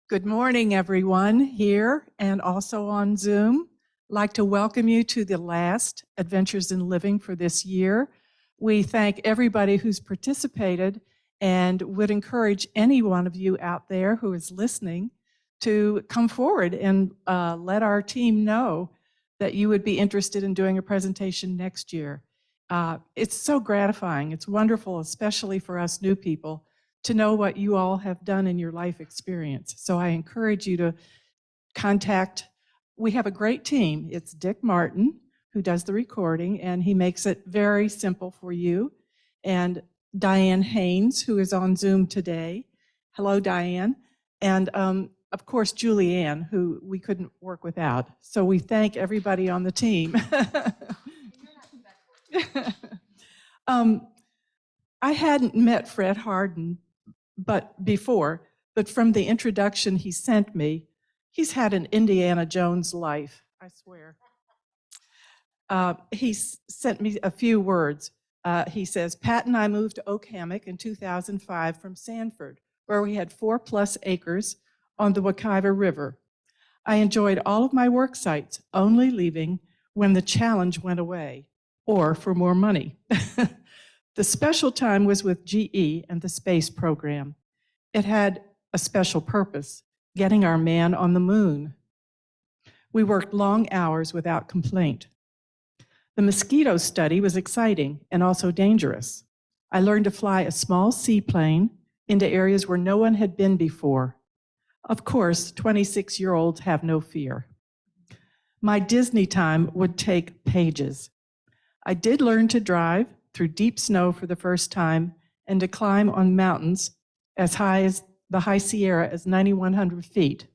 Good morning, everyone here and also on Zoom. I'd like to welcome you to the last Adventures in Living for this year. We thank everybody who's participated and would encourage any one of you out there who is listening to come forward and let our team know that you would be interested in doing a presentation next year. It's so gratifying. It's wonderful, especially for us new people, to know what you all have done in your life experience. So I encourage you to contact, we have a great team. It's Dick Martin who does the recording, and he makes it very simple for you. And Diane Haynes, who is on Zoom today. Hello, Diane. And of course, Julianne, who we couldn't work without. So we thank everybody on the team. I hadn't met Fred Harden but from the introduction he sent me, he's had an Indiana Jones life, I swear. He sent me a few words. He says, Pat and I moved to Oak Hammock in 2005 from Sanford, where we had 4+ acres on the Wekiva River. I enjoyed all of my work sites, only leaving when the challenge went away, or for more money. The special time was with GE and the space program. It had a special purpose, getting our man on the moon. We worked long hours without complaint. The mosquito study was exciting and also dangerous. I learned to fly a small seaplane into areas where no one had been before. Of course, 26-year-olds have no fear. My Disney time would take pages. I did learn to drive through deep snow for the first time and to climb on mountains as high as the High Sierra as 9,100 feet.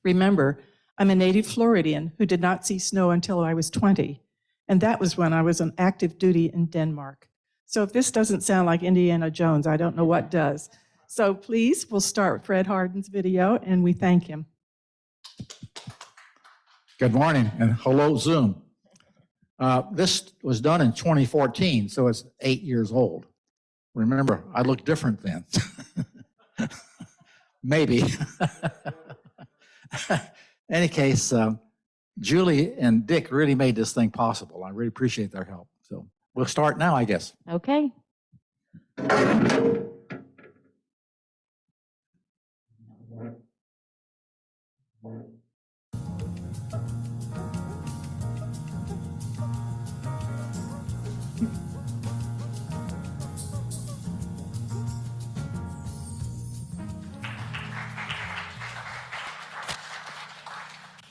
Remember, I'm a native Floridian who did not see snow until I was 20, and that was when I was on active duty in Denmark. So if this doesn't sound like Indiana Jones, I don't know what does. So please, we'll start with Fred Harden's video, and we thank him. Good morning, and hello, Zoom. This was done in 2014, so it's 8 years old. Remember, I looked different then. Maybe. Any case, Julie and Dick really made this thing possible. I really appreciate their help. So we'll start now, I guess. Okay.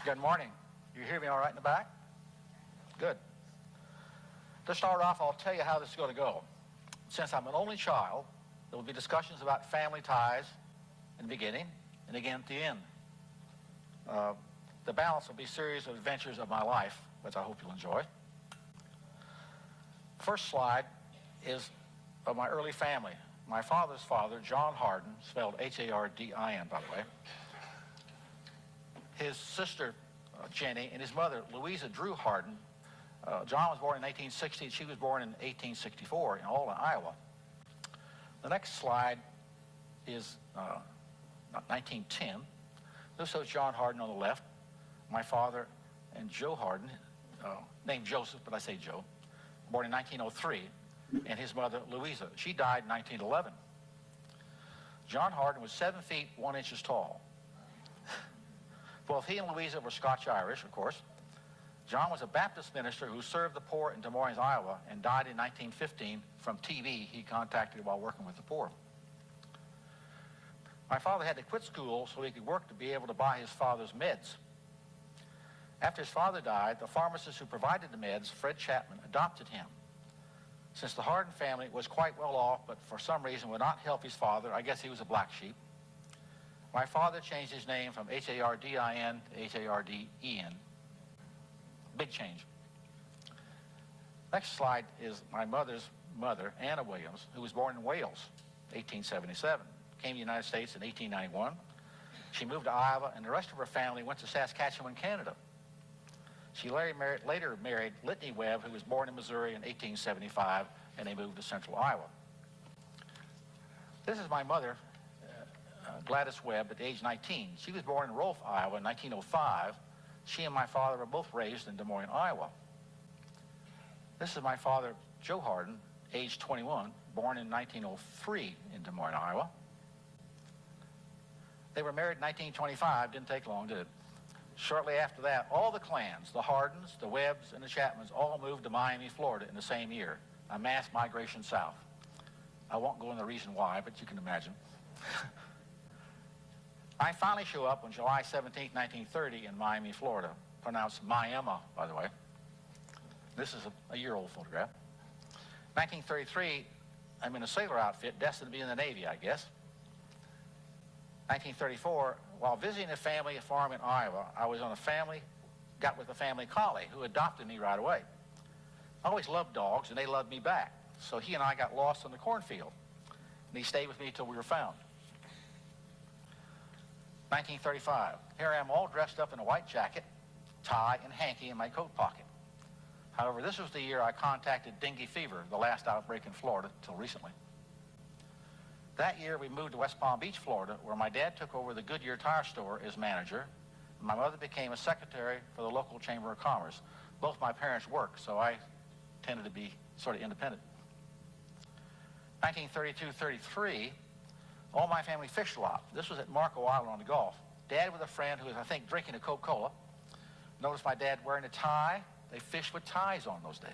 Good morning. You hear me all right in the back? Good. To start off, I'll tell you how this is going to go. Since I'm an only child, there will be discussions about family ties in the beginning and again at the end. The balance will be a series of adventures of my life, which I hope you'll enjoy. First slide is of my early family. My father's father, John Harden, spelled H-A-R-D-I-N, by the way. His sister, Jenny, and his mother, Louisa Drew Harden. John was born in 1860, and she was born in 1864 in Alden, Iowa. The next slide is 1910. This shows John Harden on the left, my father and Joe Harden, named Joseph, but I say Joe, born in 1903, and his mother, Louisa. She died in 1911. John Harden was 7 feet 1 inch tall. Both he and Louisa were Scotch-Irish, of course. John was a Baptist minister who served the poor in Des Moines, Iowa, and died in 1915 from TB he contacted while working with the poor. My father had to quit school so he could work to be able to buy his father's meds. After his father died, the pharmacist who provided the meds, Fred Chapman, adopted him. Since the Harden family was quite well off, but for some reason would not help his father, I guess he was a black sheep, my father changed his name from H-A-R-D-I-N to H-A-R-D-E-N. Big change. Next slide is my mother's mother, Anna Williams, who was born in Wales, 1877. Came to the United States in 1891. She moved to Iowa, and the rest of her family went to Saskatchewan, Canada. She later married Litany Webb, who was born in Missouri in 1875, and they moved to central Iowa. This is my mother Gladys Webb at age 19. She was born in Rolfe, Iowa in 1905. She and my father were both raised in Des Moines, Iowa. This is my father, Joe Harden, age 21, born in 1903 in Des Moines, Iowa. They were married in 1925, didn't take long, did it? Shortly after that, all the clans, the Hardens, the Webbs, and the Chapmans all moved to Miami, Florida in the same year, a mass migration south. I won't go into the reason why, but you can imagine. I finally show up on July 17, 1930 in Miami, Florida, pronounced Miami, by the way. This is a year-old photograph. 1933, I'm in a sailor outfit, destined to be in the Navy, I guess. 1934, while visiting a family farm in Iowa, I was on got with a family collie who adopted me right away. I always loved dogs, and they loved me back. So he and I got lost in the cornfield, and he stayed with me until we were found. 1935, here I am all dressed up in a white jacket, tie, and hanky in my coat pocket. However, this was the year I contacted dengue fever, the last outbreak in Florida till recently. That year, we moved to West Palm Beach, Florida, where my dad took over the Goodyear tire store as manager, and my mother became a secretary for the local Chamber of Commerce. Both my parents worked, so I tended to be sort of independent. 1932-33, all my family fished a lot. This was at Marco Island on the Gulf. Dad with a friend who was, I think, drinking a Coca-Cola. Noticed my dad wearing a tie. They fished with ties on those days.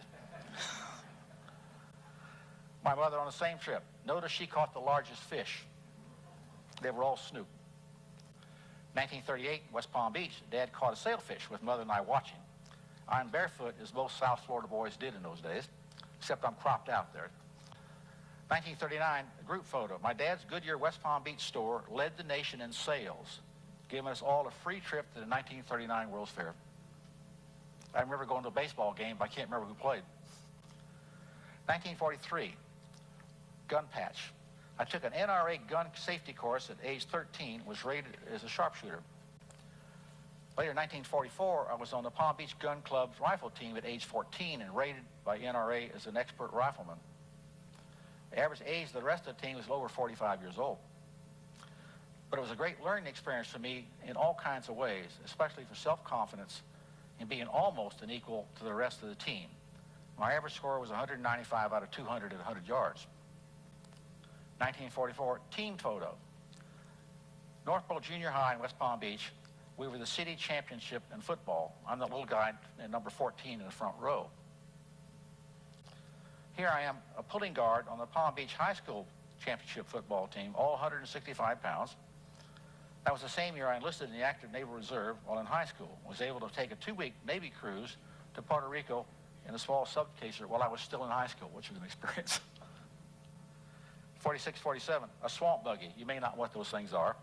My mother on the same trip. Notice she caught the largest fish. They were all snook. 1938, West Palm Beach, Dad caught a sailfish with Mother and I watching. I'm barefoot, as most South Florida boys did in those days, except I'm cropped out there. 1939, a group photo. My dad's Goodyear West Palm Beach store led the nation in sales, giving us all a free trip to the 1939 World's Fair. I remember going to a baseball game, but I can't remember who played. 1943, gun patch. I took an NRA gun safety course at age 13, was rated as a sharpshooter. Later in 1944, I was on the Palm Beach Gun Club's rifle team at age 14 and rated by NRA as an expert rifleman. The average age of the rest of the team was over 45 years old. But it was a great learning experience for me in all kinds of ways, especially for self-confidence and being almost an equal to the rest of the team. My average score was 195 out of 200 at 100 yards. 1944 team photo. Northborough Junior High in West Palm Beach, we were the city championship in football. I'm the little guy in number 14 in the front row. Here I am, a pulling guard on the Palm Beach High School championship football team, all 165 pounds. That was the same year I enlisted in the active Naval Reserve while in high school. Was able to take a 2-week Navy cruise to Puerto Rico in a small subcaser while I was still in high school, which was an experience. 46-47, a swamp buggy. You may not know what those things are.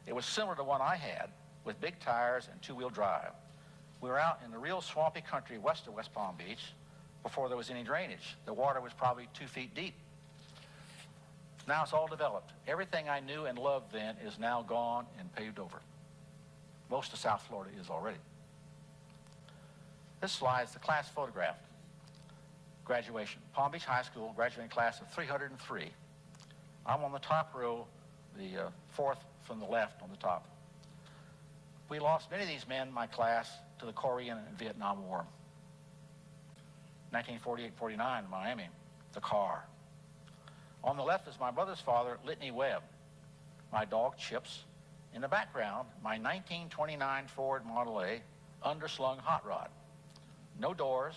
It was similar to one I had, with big tires and 2-wheel drive. We were out in the real swampy country west of West Palm Beach before there was any drainage. The water was probably 2 feet deep. Now it's all developed. Everything I knew and loved then is now gone and paved over. Most of South Florida is already. This slide is the class photograph. Graduation. Palm Beach High School, graduating class of 303. I'm on the top row, the fourth from the left on the top. We lost many of these men in my class to the Korean and Vietnam War. 1948-49, Miami, the car. On the left is my mother's father, Litany Webb. My dog, Chips. In the background, my 1929 Ford Model A underslung hot rod. No doors,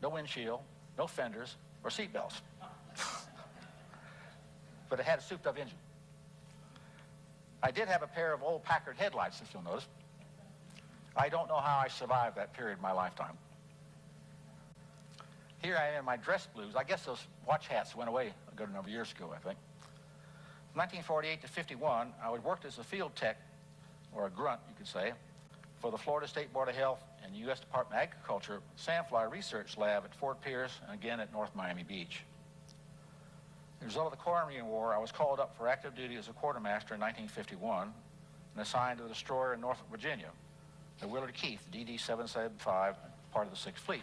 no windshield, no fenders, or seat belts. But it had a souped-up engine. I did have a pair of old Packard headlights, if you'll notice. I don't know how I survived that period of my lifetime. Here I am in my dress blues. I guess those watch hats went away a good number of years ago, I think. From 1948 to 51, I would work as a field tech, or a grunt, you could say, for the Florida State Board of Health and the U.S. Department of Agriculture Sandfly Research Lab at Fort Pierce and again at North Miami Beach. As a result of the Korean War, I was called up for active duty as a quartermaster in 1951 and assigned to the destroyer in Norfolk, Virginia, the Willard Keith DD-775, part of the 6th Fleet.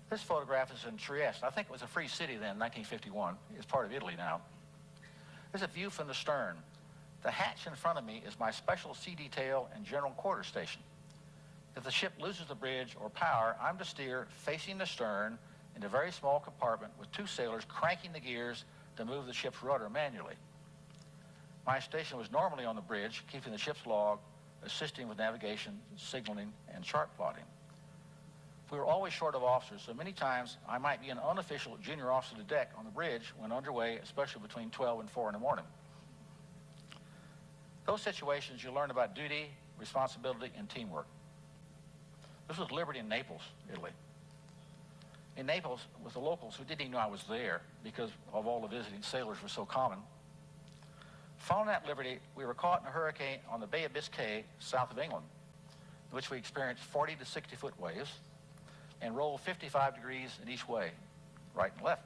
This photograph is in Trieste. I think it was a free city then, 1951. It's part of Italy now. There's a view from the stern. The hatch in front of me is my special sea detail and general quarters station. If the ship loses the bridge or power, I'm to steer facing the stern in a very small compartment with 2 sailors cranking the gears to move the ship's rudder manually. My station was normally on the bridge, keeping the ship's log, assisting with navigation, signaling, and chart plotting. We were always short of officers, so many times I might be an unofficial junior officer to deck on the bridge when underway, especially between 12 and 4 in the morning. Those situations, you learn about duty, responsibility, and teamwork. This was Liberty in Naples, Italy. In Naples, with the locals who didn't even know I was there because of all the visiting sailors were so common. Following that Liberty, we were caught in a hurricane on the Bay of Biscay, south of England, in which we experienced 40 to 60-foot waves and rolled 55 degrees in each way, right and left,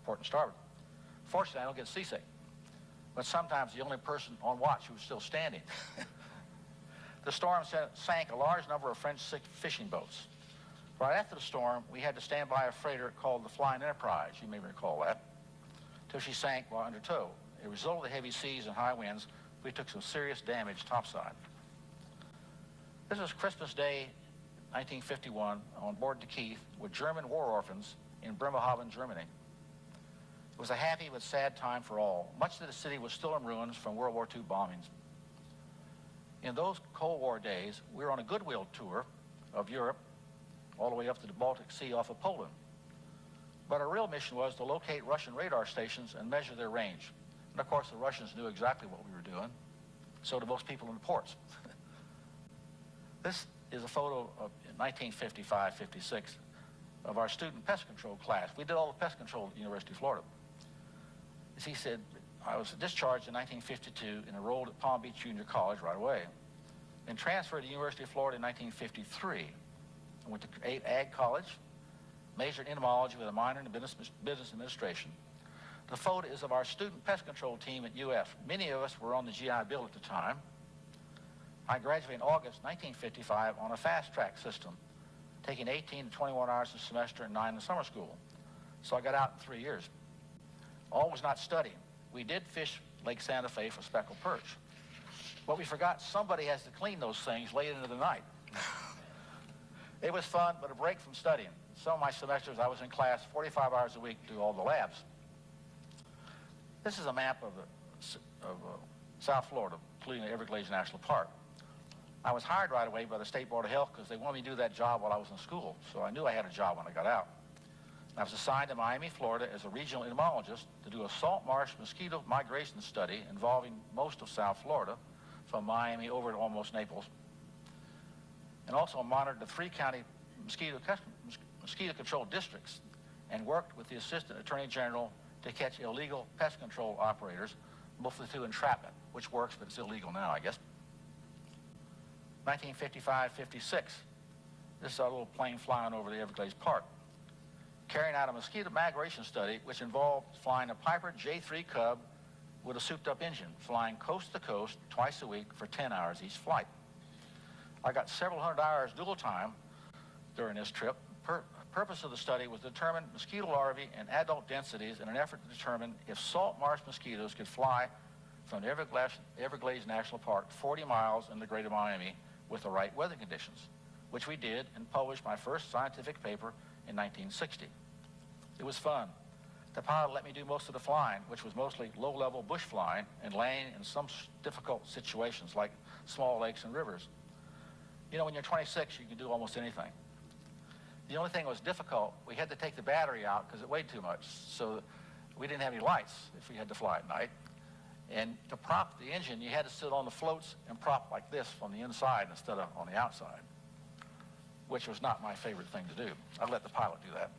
port and starboard. Fortunately, I don't get seasick, but sometimes the only person on watch who was still standing. The storm sank a large number of French fishing boats. Right after the storm, we had to stand by a freighter called the Flying Enterprise, you may recall that, till she sank while under tow. As a result of the heavy seas and high winds, we took some serious damage topside. This was Christmas Day, 1951, on board the Keith with German war orphans in Bremerhaven, Germany. It was a happy but sad time for all. Much of the city was still in ruins from World War II bombings. In those Cold War days, we were on a goodwill tour of Europe, all the way up to the Baltic Sea off of Poland. But our real mission was to locate Russian radar stations and measure their range. And of course, the Russians knew exactly what we were doing. So did most people in the ports. This is a photo of 1955-56 of our student pest control class. We did all the pest control at the University of Florida. As he said, I was discharged in 1952 and enrolled at Palm Beach Junior College right away. Then transferred to the University of Florida in 1953. I went to Ag College, majored in entomology with a minor in business administration. The photo is of our student pest control team at UF. Many of us were on the GI Bill at the time. I graduated in August 1955 on a fast-track system, taking 18 to 21 hours a semester and 9 in summer school. So I got out in 3 years. All was not studying. We did fish Lake Santa Fe for speckled perch. But we forgot somebody has to clean those things late into the night. It was fun, but a break from studying. Some of my semesters I was in class 45 hours a week to do all the labs. This is a map of South Florida, including the Everglades National Park. I was hired right away by the State Board of Health because they wanted me to do that job while I was in school, so I knew I had a job when I got out. I was assigned to Miami, Florida as a regional entomologist to do a salt marsh mosquito migration study involving most of South Florida, from Miami over to almost Naples, and also monitored the 3 county mosquito control districts and worked with the Assistant Attorney General to catch illegal pest control operators, mostly through entrapment, which works, but it's illegal now, I guess. 1955-56, this is our little plane flying over the Everglades Park, carrying out a mosquito migration study which involved flying a Piper J3 Cub with a souped-up engine, flying coast to coast twice a week for 10 hours each flight. I got several hundred hours dual time during this trip. Purpose of the study was to determine mosquito larvae and adult densities in an effort to determine if salt marsh mosquitoes could fly from the Everglades National Park 40 miles into Greater Miami with the right weather conditions, which we did and published my first scientific paper in 1960. It was fun. The pilot let me do most of the flying, which was mostly low-level bush flying and laying in some difficult situations like small lakes and rivers. You know, when you're 26, you can do almost anything. The only thing that was difficult, we had to take the battery out because it weighed too much, so we didn't have any lights if we had to fly at night. And to prop the engine, you had to sit on the floats and prop like this from the inside instead of on the outside, which was not my favorite thing to do. I let the pilot do that.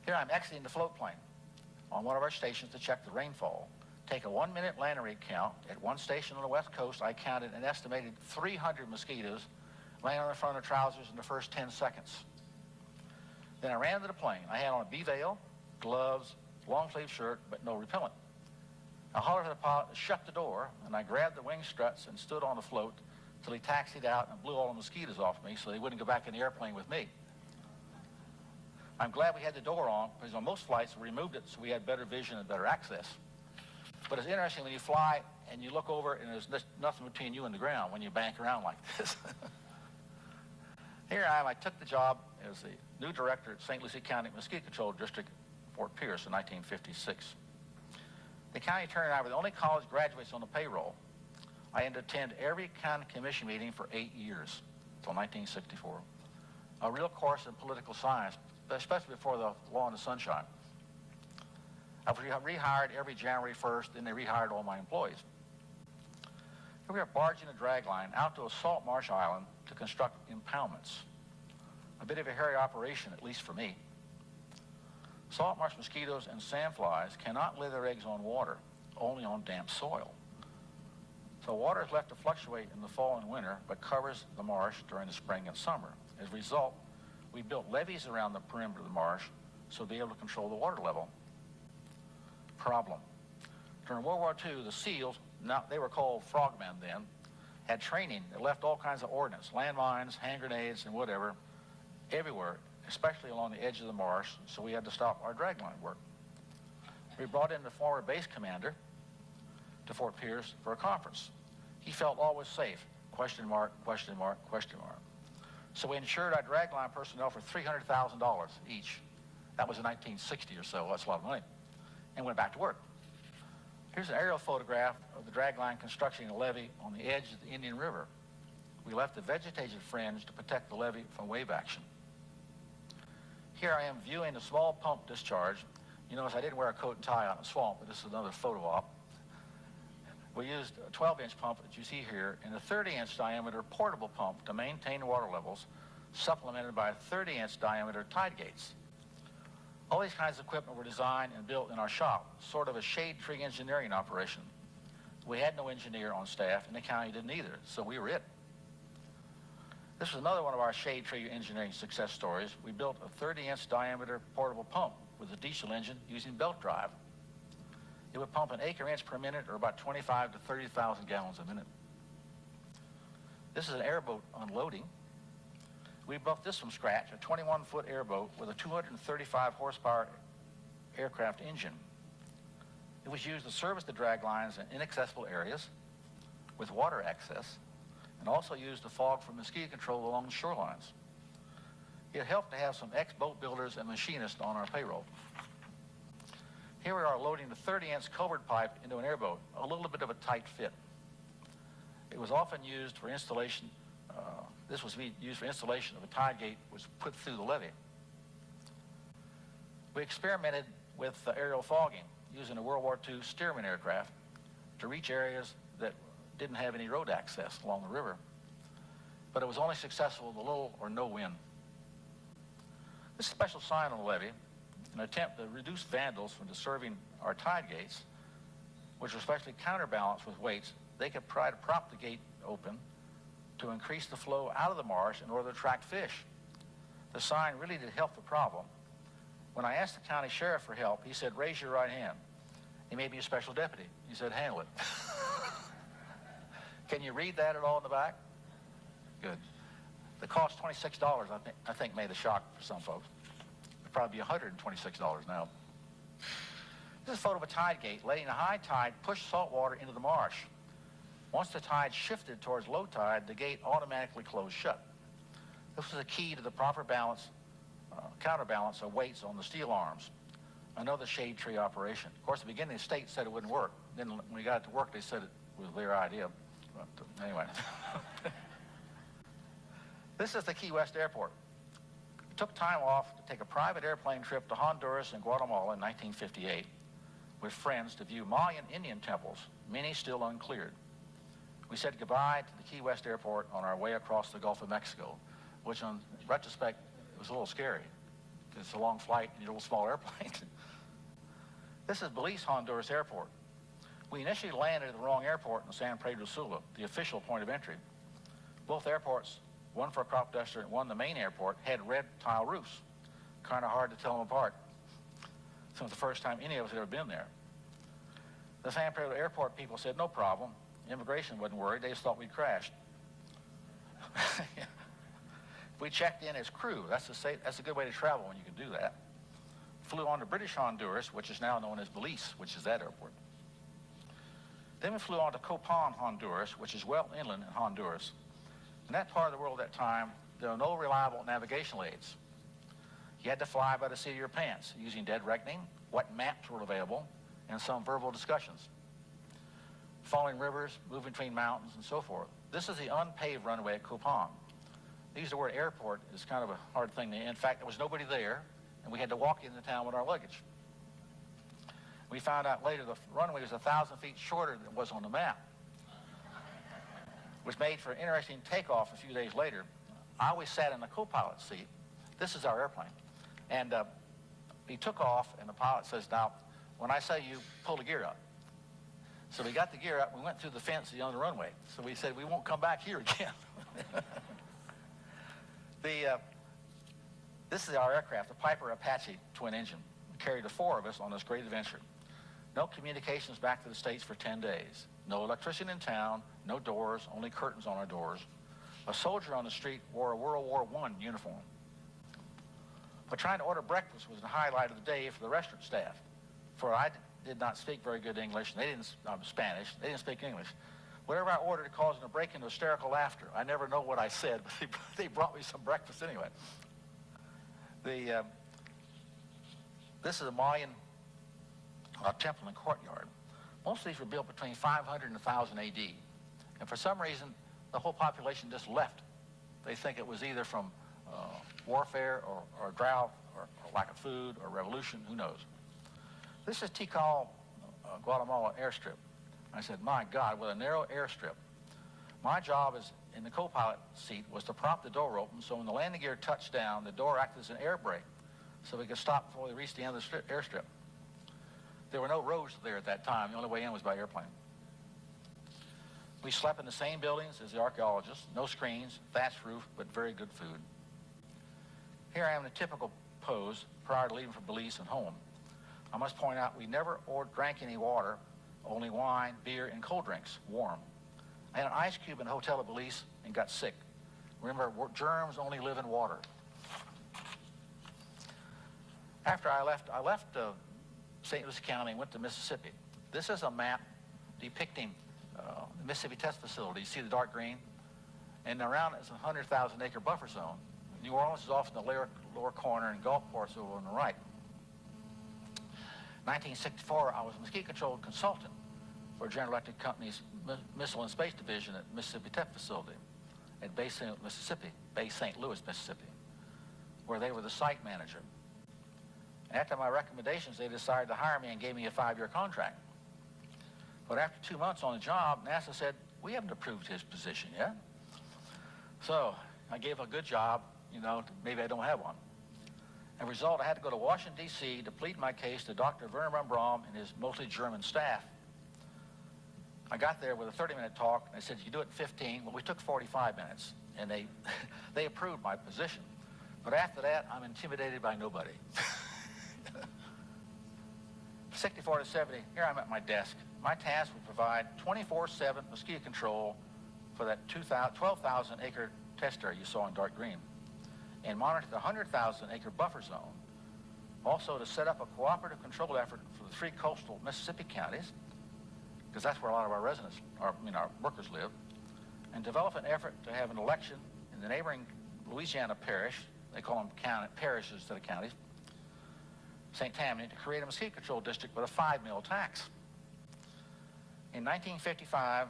Here I'm exiting the float plane on one of our stations to check the rainfall. Take a 1-minute landing rate count. At one station on the West Coast, I counted an estimated 300 mosquitoes laying on the front of the trousers in the first 10 seconds. Then I ran to the plane. I had on a B-veil, gloves, long-sleeve shirt, but no repellent. I hollered to the pilot to shut the door, and I grabbed the wing struts and stood on the float till he taxied out and blew all the mosquitoes off me so they wouldn't go back in the airplane with me. I'm glad we had the door on, because on most flights we removed it so we had better vision and better access. But it's interesting when you fly and you look over and there's nothing between you and the ground when you bank around like this. Here I am. I took the job as the new director at St. Lucie County Mosquito Control District, Fort Pierce, in 1956. The county attorney and I were the only college graduates on the payroll. I had to attend every county commission meeting for 8 years, until 1964. A real course in political science, especially before the Law in the Sunshine. I was rehired every January 1st, then they rehired all my employees. Here we are barging a drag line out to a salt marsh island to construct impoundments. A bit of a hairy operation, at least for me. Salt marsh mosquitoes and sandflies cannot lay their eggs on water, only on damp soil. So water is left to fluctuate in the fall and winter, but covers the marsh during the spring and summer. As a result, we built levees around the perimeter of the marsh so to be able to control the water level. Problem. During World War II, the SEALs, now they were called frogmen then, had training that left all kinds of ordnance, landmines, hand grenades, and whatever, everywhere, especially along the edge of the marsh, so we had to stop our dragline work. We brought in the former base commander to Fort Pierce for a conference. He felt all was safe, question mark, question mark, question mark. So we insured our dragline personnel for $300,000 each. That was in 1960 or so, that's a lot of money, and went back to work. Here's an aerial photograph of the dragline constructing a levee on the edge of the Indian River. We left the vegetative fringe to protect the levee from wave action. Here I am viewing a small pump discharge. You notice I didn't wear a coat and tie on a swamp, but this is another photo op. We used a 12-inch pump that you see here and a 30-inch diameter portable pump to maintain water levels, supplemented by 30-inch diameter tide gates. All these kinds of equipment were designed and built in our shop, sort of a shade tree engineering operation. We had no engineer on staff, and the county didn't either, so we were it. This was another one of our shade tree engineering success stories. We built a 30-inch diameter portable pump with a diesel engine using belt drive. It would pump an acre-inch per minute, or about 25 to 30,000 gallons a minute. This is an airboat unloading. We built this from scratch, a 21-foot airboat with a 235 horsepower aircraft engine. It was used to service the drag lines in inaccessible areas with water access, and also used to fog for mosquito control along the shorelines. It helped to have some ex-boat builders and machinists on our payroll. Here we are loading the 30-inch culvert pipe into an airboat, a little bit of a tight fit. It was often used for installation. This was used for installation of a tide gate which was put through the levee. We experimented with aerial fogging using a World War II Stearman aircraft to reach areas that didn't have any road access along the river. But it was only successful with little or no wind. This special sign on the levee, an attempt to reduce vandals from disturbing our tide gates, which were especially counterbalanced with weights. They could try to prop the gate open to increase the flow out of the marsh in order to attract fish. The sign really did help the problem. When I asked the county sheriff for help, he said, "Raise your right hand." He made me a special deputy. He said, "Handle it." Can you read that at all in the back? Good. The cost $26, I think made a shock for some folks. It'd probably be $126 now. This is a photo of a tide gate letting a high tide push salt water into the marsh. Once the tide shifted towards low tide, the gate automatically closed shut. This was a key to the proper balance, counterbalance of weights on the steel arms. Another shade tree operation. Of course, at the beginning, the state said it wouldn't work. Then when we got it to work, they said it was their idea. But anyway. This is the Key West Airport. We took time off to take a private airplane trip to Honduras and Guatemala in 1958 with friends to view Mayan Indian temples, many still uncleared. We said goodbye to the Key West Airport on our way across the Gulf of Mexico, which in retrospect was a little scary because it's a long flight and you're a little small airplane. This is Belize, Honduras Airport. We initially landed at the wrong airport in San Pedro Sula, the official point of entry. Both airports, one for a crop duster and one the main airport, had red tile roofs. Kind of hard to tell them apart. Since the first time any of us had ever been there. The San Pedro Airport people said, "No problem." Immigration wasn't worried. They just thought we'd crashed. We checked in as crew. That's a good way to travel when you can do that. Flew on to British Honduras, which is now known as Belize, which is that airport. Then we flew on to Copan, Honduras, which is well inland in Honduras. In that part of the world at that time, there were no reliable navigational aids. You had to fly by the seat of your pants, using dead reckoning, what maps were available, and some verbal discussions. Following rivers, moving between mountains, and so forth. This is the unpaved runway at Copan. They use the word airport is kind of a hard thing. In fact, there was nobody there, and we had to walk into town with our luggage. We found out later the runway was 1,000 feet shorter than it was on the map, which made for an interesting takeoff a few days later. I always sat in the co-pilot seat. This is our airplane. And he took off, and the pilot says, now, when I say you pull the gear up. So we got the gear up, we went through the fence on the runway. So we said, we won't come back here again. This is our aircraft, the Piper Apache twin engine. We carried the 4 of us on this great adventure. No communications back to the States for 10 days. No electricity in town, no doors, only curtains on our doors. A soldier on the street wore a World War I uniform. But trying to order breakfast was the highlight of the day for the restaurant staff. For I did not speak very good English, and they didn't, Spanish, they didn't speak English. Whatever I ordered, it caused them to break into hysterical laughter. I never know what I said, but they brought me some breakfast anyway. This is a Mayan temple and courtyard. Most of these were built between 500 and 1000 AD. And for some reason, the whole population just left. They think it was either from warfare or drought or lack of food or revolution, who knows. This is Tikal, Guatemala airstrip. I said, my God, with a narrow airstrip. My job is in the co-pilot seat was to prop the door open, so when the landing gear touched down, the door acted as an air brake, so we could stop before we reached the end of the airstrip. There were no roads there at that time. The only way in was by airplane. We slept in the same buildings as the archaeologists, no screens, thatched roof, but very good food. Here I am in a typical pose prior to leaving for Belize and home. I must point out we never drank any water, only wine, beer, and cold drinks, warm. I had an ice cube in a hotel at Belize and got sick. Remember, germs only live in water. After I left St. Louis County and went to Mississippi. This is a map depicting the Mississippi Test Facility. You see the dark green? And around it is a 100,000 acre buffer zone. New Orleans is off in the lower corner and Gulfport's over on the right. 1964, I was a mosquito control consultant for General Electric Company's Missile and Space Division at Mississippi Tech Facility at Bay St. Louis, Mississippi, where they were the site manager. After my recommendations, they decided to hire me and gave me a 5-year contract. But after 2 months on the job, NASA said, we haven't approved his position yet. So I gave a good job, maybe I don't have one. As a result, I had to go to Washington, D.C. to plead my case to Dr. Werner von Braun and his mostly German staff. I got there with a 30-minute talk, and they said, you do it in 15. Well, we took 45 minutes, and they approved my position. But after that, I'm intimidated by nobody. 64 to 70, here I'm at my desk. My task would provide 24/7 mosquito control for that 12,000 acre test area you saw in dark green, and monitor the 100,000 acre buffer zone. Also to set up a cooperative control effort for the 3 coastal Mississippi counties, because that's where a lot of our residents, our workers live, and develop an effort to have an election in the neighboring Louisiana parish, they call them parishes instead of counties, St. Tammany, to create a mosquito control district with a 5 mil tax. In 65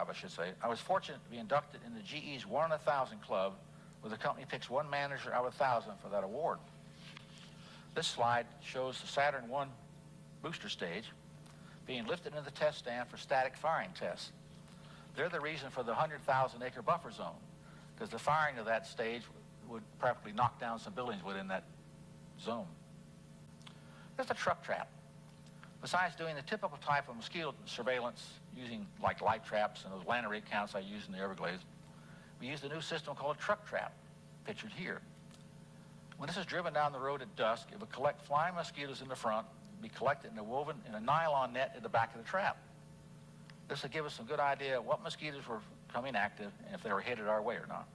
I should say, I was fortunate to be inducted in the GE's 1 in 1,000 club, where the company picks 1 manager out of 1,000 for that award. This slide shows the Saturn I booster stage being lifted into the test stand for static firing tests. They're the reason for the 100,000 acre buffer zone, because the firing of that stage would practically knock down some buildings within that zone. There's a truck trap. Besides doing the typical type of mosquito surveillance using like light traps and those lantern rate counts I used in the Everglades, we used a new system called a truck trap, pictured here. When this is driven down the road at dusk, it would collect flying mosquitoes in the front, be collected and woven in a nylon net at the back of the trap. This would give us a good idea of what mosquitoes were becoming active and if they were headed our way or not.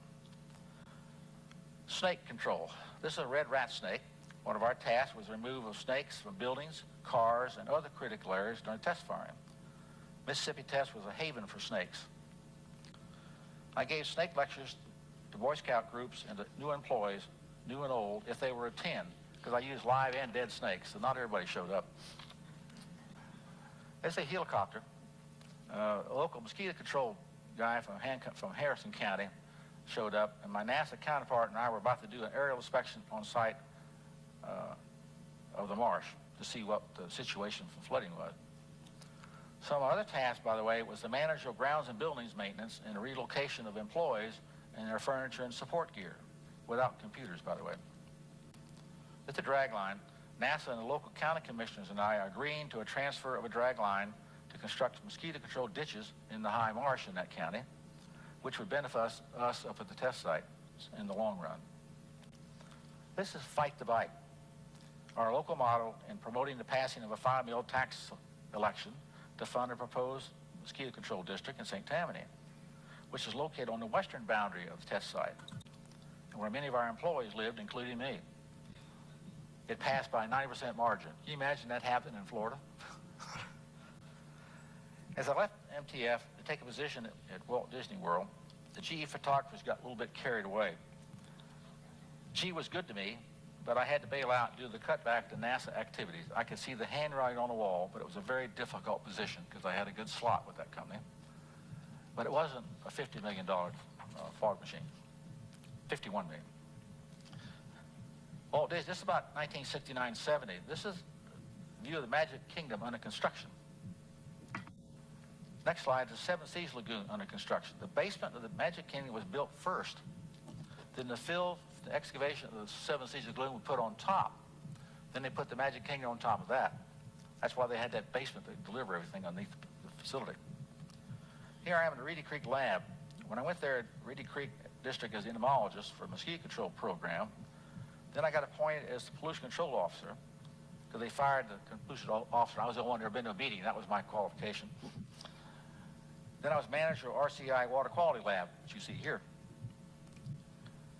Snake control. This is a red rat snake. One of our tasks was the removal of snakes from buildings, cars, and other critical areas during test firing. Mississippi Test was a haven for snakes. I gave snake lectures to Boy Scout groups and to new employees, new and old, if they were a 10, because I used live and dead snakes, so not everybody showed up. It's a helicopter. A local mosquito control guy from Harrison County showed up, and my NASA counterpart and I were about to do an aerial inspection on site of the marsh to see what the situation for flooding was. Some other tasks, by the way, was the manager of grounds and buildings maintenance and the relocation of employees and their furniture and support gear, without computers, by the way. At the drag line, NASA and the local county commissioners and I are agreeing to a transfer of a drag line to construct mosquito-controlled ditches in the high marsh in that county, which would benefit us up at the test site in the long run. This is Fight the Bite, our local model in promoting the passing of a 5 mil tax election to fund a proposed mosquito control district in St. Tammany, which is located on the western boundary of the test site, and where many of our employees lived, including me. It passed by a 90% margin. Can you imagine that happening in Florida? As I left MTF to take a position at Walt Disney World, the GE photographers got a little bit carried away. GE was good to me, but I had to bail out due to the cutback to NASA activities. I could see the handwriting on the wall, but it was a very difficult position because I had a good slot with that company. But it wasn't a $50 million fog machine, $51 million. Walt Disney, this is about 1969-70. This is a view of the Magic Kingdom under construction. Next slide is the Seven Seas Lagoon under construction. The basement of the Magic Kingdom was built first. Then the excavation of the Seven Seas Lagoon was put on top. Then they put the Magic Kingdom on top of that. That's why they had that basement to deliver everything underneath the facility. Here I am in the Reedy Creek lab. When I went there at Reedy Creek District as entomologist for a mosquito control program, then I got appointed as the pollution control officer because they fired the pollution officer. I was the only one who had been to a meeting. That was my qualification. Then I was manager of RCI Water Quality Lab, which you see here.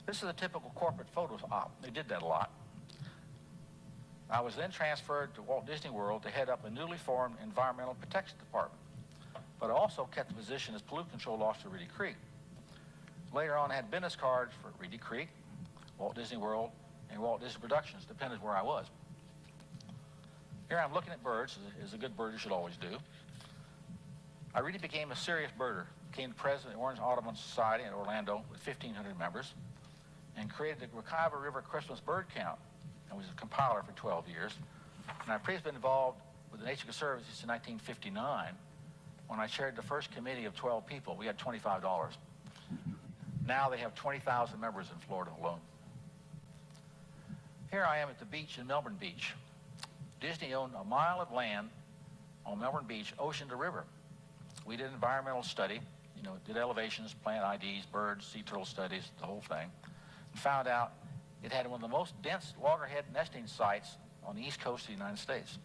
This is a typical corporate photo op. They did that a lot. I was then transferred to Walt Disney World to head up a newly formed Environmental Protection Department, but I also kept the position as pollution control officer at Reedy Creek. Later on, I had business cards for Reedy Creek, Walt Disney World, and Walt Disney Productions, depending where I was. Here I'm looking at birds, as a good birder should always do. I really became a serious birder, became president of the Orange Audubon Society in Orlando with 1,500 members, and created the Wekiva River Christmas Bird Count, and was a compiler for 12 years. And I've previously been involved with the Nature Conservancy since 1959, when I chaired the first committee of 12 people. We had $25. Now they have 20,000 members in Florida alone. Here I am at the beach in Melbourne Beach. Disney owned a mile of land on Melbourne Beach, ocean to river. We did an environmental study, did elevations, plant IDs, birds, sea turtle studies, the whole thing, and found out it had one of the most dense loggerhead nesting sites on the east coast of the United States.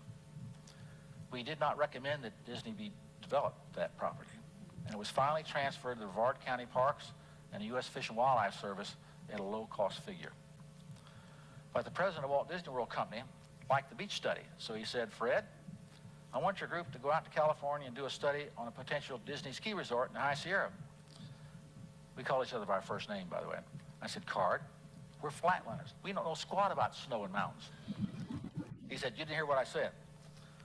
We did not recommend that Disney be developed that property, and it was finally transferred to the Brevard County Parks and the U.S. Fish and Wildlife Service at a low-cost figure. But the president of Walt Disney World Company liked the beach study, so he said, "Fred, I want your group to go out to California and do a study on a potential Disney ski resort in the High Sierra." We call each other by our first name, by the way. I said, "Card, we're flatlanders. We don't know squat about snow and mountains." He said, "You didn't hear what I said."